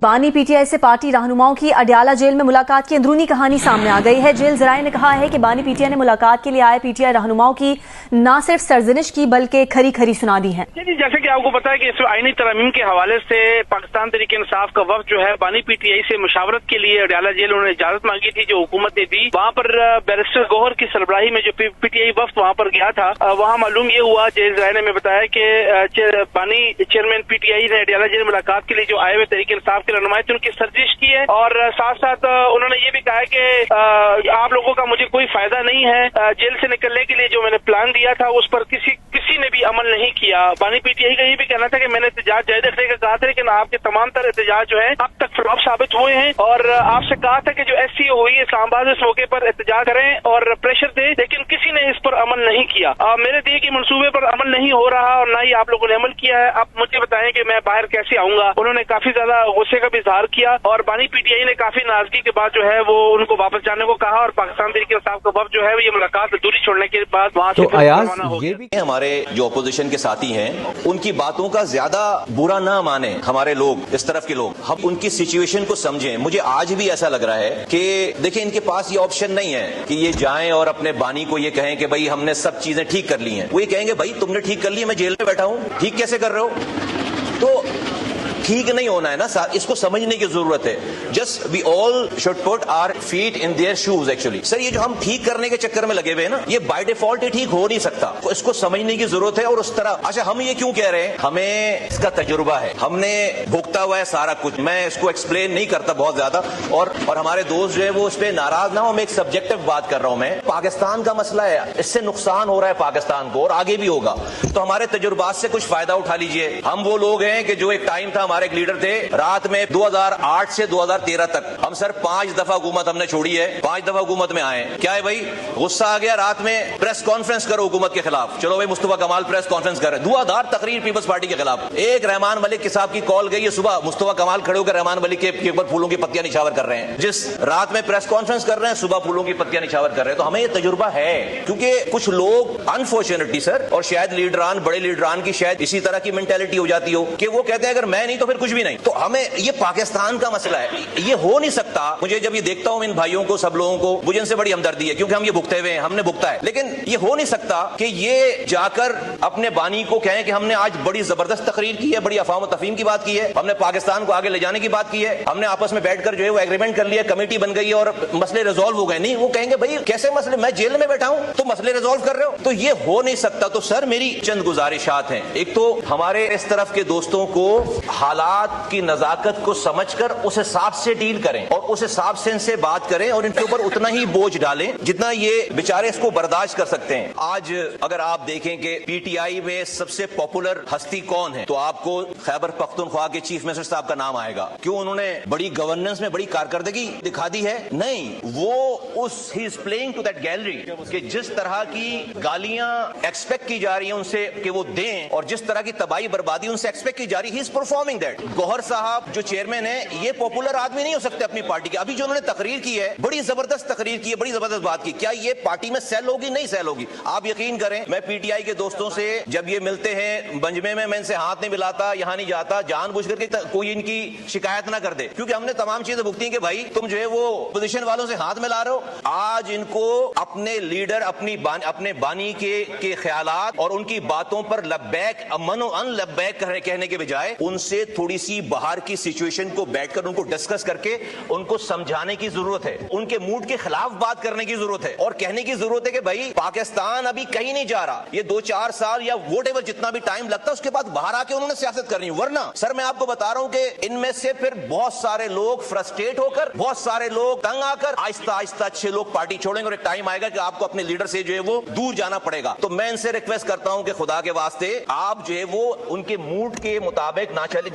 बानी पीटीआई से पार्टी रहनुमाओं की अडयाला जेल में मुलाकात की अंदरूनी कहानी सामने आ गई है। जेल जराये ने कहा है कि बानी पीटीआई ने मुलाकात के लिए आए पीटीआई रहनुमाओं की न सिर्फ सरजनिश की बल्कि खरी खरी सुना दी है। जैसे कि आपको पता है कि इस आईनी तरमीम के हवाले से पाकिस्तान तहरीक इंसाफ का वफ्द जो है बानी पीटीआई से मुशावरत के लिए अडयाला जेल उन्होंने इजाजत मांगी थी, जो हुकूमत ने दी। वहाँ पर बैरिस्टर गौहर की सरबराही में जो पीटीआई वफ्द वहाँ पर गया था, वहाँ मालूम ये हुआ, जेल जराये ने बताया कि बानी चेयरमैन पीटीआई ने अडयाला जेल मुलाकात के लिए जो आए हुए तहरीक इंसाफ के रहनुमा थे उनकी सर्जिश की है, और साथ साथ उन्होंने ये भी कहा है कि आप लोगों का मुझे कोई फायदा नहीं है। जेल से निकलने के लिए जो मैंने प्लान दिया था उस पर किसी ने भी अमल नहीं किया। बानी पीटीआई का ये भी कहना था कि मैंने एहतजाज जारी रखने का कहा था, लेकिन आपके तमाम तरह एहतजाज जो है अब तक फ्लॉप साबित हुए हैं, और आपसे कहा था कि जो SCO हुई है इस्लामाबाद इस मौके पर एहतजाज करें और प्रेशर दे, लेकिन किसी ने इस पर अमल नहीं किया। मेरे दिए कि मंसूबे पर अमल नहीं हो रहा और ना ही आप लोगों ने अमल किया है। अब मुझे बताएं कि मैं बाहर कैसे आऊंगा। उन्होंने काफी ज्यादा गुस्से का भी इजहार किया, और बानी पीटीआई ने काफी नाराजगी के बाद जो है वो उनको वापस जाने को कहा, और पाकिस्तान तहरीक इंसाफ का वफ्द जो है ये मुलाकात दूरी छोड़ने के बाद वहाँ से रवाना हो गया। हमारे जो अपोजिशन के साथी हैं उनकी बातों का ज्यादा बुरा ना माने हमारे लोग, इस तरफ के लोग, हम उनकी सिचुएशन को समझें। मुझे आज भी ऐसा लग रहा है कि देखिए इनके पास ये ऑप्शन नहीं है कि ये जाएं और अपने बानी को ये कहें कि भाई हमने सब चीजें ठीक कर ली हैं। वो ये कहेंगे भाई तुमने ठीक कर ली, मैं जेल में बैठा हूं, ठीक कैसे कर रहे हो? तो ठीक नहीं होना है ना, इसको समझने की जरूरत है। Just we all should put our feet in their shoes actually. Sir ये जो हम ठीक करने के चक्कर में लगे हुए हैं ना, ये बाय डिफॉल्ट ठीक हो नहीं सकता, तो इसको समझने की जरूरत है। और उस तरह अच्छा हम ये क्यों कह रहे हैं, हमें इसका तजुर्बा है, हमने भुगता हुआ है सारा कुछ। मैं इसको एक्सप्लेन नहीं करता बहुत ज्यादा, और हमारे दोस्त जो है वो उस पर नाराज ना हो। मैं एक सब्जेक्टिव बात कर रहा हूं। मैं पाकिस्तान का मसला है, इससे नुकसान हो रहा है पाकिस्तान को और आगे भी होगा, तो हमारे तजुर्बात से कुछ फायदा उठा लीजिए। हम वो लोग हैं कि जो एक टाइम था, हमारे एक लीडर थे, रात में 2008 से 2013 तक हम सर 5 दफा हुकूमत हमने छोड़ी है, 5 दफा हुकूमत में आए। क्या है भाई, गुस्सा आ गया, रात में प्रेस कॉन्फ्रेंस करो हुकूमत के खिलाफ। चलो भाई मुस्तफा कमाल प्रेस कॉन्फ्रेंस कर रहे, धुआंधार तकरीर पीपल्स पार्टी के खिलाफ। एक रहमान मलिक साहब की कॉल गई है सुबह, मुस्तफा कमाल खड़े होकर रहमान मलिक के ऊपर फूलों की पत्तियां निछावर कर रहे हैं। जिस रात में प्रेस कॉन्फ्रेंस कर रहे हैं, सुबह फूलों की पत्तियां निछावर कर रहे हैं। तो हमें ये तजुर्बा है, क्योंकि कुछ लोग अनफॉर्चुनेटली सर, और शायद लीडरान, बड़े लीडरान की शायद इसी तरह की मेंटेलिटी हो जाती हो कि वो कहते हैं अगर मैं नहीं तो फिर कुछ भी नहीं। तो हमें ये पाकिस्तान का मसला है, ये हो नहीं सकता। मुझे जब ये देखता हूं इन भाइयों को, सब लोगों को, मुझे इनसे बड़ी हमदर्दी है, क्योंकि हम ये भुगते हुए हैं, हमने भुगता है। लेकिन ये हो नहीं सकता कि ये जाकर अपने बानी को कहें कि हमने आज बड़ी जबरदस्त तकरीर की है, बड़ी अफवाह तफहीम की बात की है, हमने पाकिस्तान को आगे ले जाने की बात की है, हमने आपस में बैठकर जो है वो एग्रीमेंट कर लिया, कमेटी बन गई और मसले रिजॉल्व हो गए। नहीं, वो कहेंगे भाई कैसे मसले, मैं जेल में बैठा हूं तो मसले रिजॉल्व कर रहे हो, तो ये हो नहीं सकता। तो सर मेरी चंद गुजारिशात हैं। एक तो हमारे इस तरफ के दोस्तों को हालात की नजाकत को समझकर उस हिसाब से डील करें, और उस हिसाब से इनसे बात करें, और इनके ऊपर उतना ही बोझ डालें जितना ये बेचारे इसको बर्दाश्त कर सकते हैं। आज अगर आप देखें कि पीटीआई में सबसे पॉपुलर हस्ती कौन है, तो आपको खैबर पख्तूनख्वा के चीफ मिनिस्टर साहब का नाम आएगा। क्यों? उन्होंने बड़ी गवर्नेंस में बड़ी कारकर्दगी दिखा दी है? नहीं, वो he is playing to that gallery कि जिस तरह की गालियां एक्सपेक्ट की जा रही है उनसे कि वो दें, और जिस तरह की तबाही बर्बादी उनसे एक्सपेक्ट की जा रही है, he is performing that. Gauhar साहब जो चेयरमैन है, ये पॉपुलर आदमी नहीं हो सकते अपनी पार्टी के। अभी जो उन्होंने तकरीर की है, बड़ी जबरदस्त तकरीर की है, बड़ी जबरदस्त बात की, क्या ये पार्टी में सेल होगी? नहीं सेल होगी। आप यकीन करें, मैं पीटीआई के दोस्तों से जब ये मिलते हैं मंजमे में, मैं इनसे हाथ नहीं मिलाता, यहां नहीं जाता, जानबूझ करके कोई इनकी शिकायत ना कर दे, क्योंकि हमने तमाम चीजें भुगती हैं कि भाई तुम जो है वो पोजीशन वालों से हाथ मिला रहे हो। आज इनको अपने लीडर, अपने बानी के ख्यालात और उनकी बातों पर लब्बैक मनो अनलब्बैक कहने के बजाय उनसे थोड़ी सी बाहर की सिचुएशन को बैठकर उनको डिस्कस करके उनको समझाने की जरूरत है, उनके मूड के खिलाफ बात करने की जरूरत है, और कहने की जरूरत है कि भाई पाकिस्तान अभी कहीं नहीं जा रहा, ये 2-4 साल या वोटेवर जितना भी टाइम लगता है उसके बाद बाहर आके उन्होंने सियासत करनी है। वरना सर मैं आपको बता रहा हूं कि इनमें से फिर बहुत सारे लोग फ्रस्ट्रेट होकर, बहुत सारे लोग तंग आकर आहिस्ता आहिस्ता अच्छे लोग पार्टी छोड़ेंगे, और एक टाइम आएगा कि आपको अपने लीडर से जो है वो दूर जाना पड़ेगा। तो मैं इनसे रिक्वेस्ट करता हूं कि खुदा के वास्ते आप जो है वो उनके मूड के मुताबिक ना चले।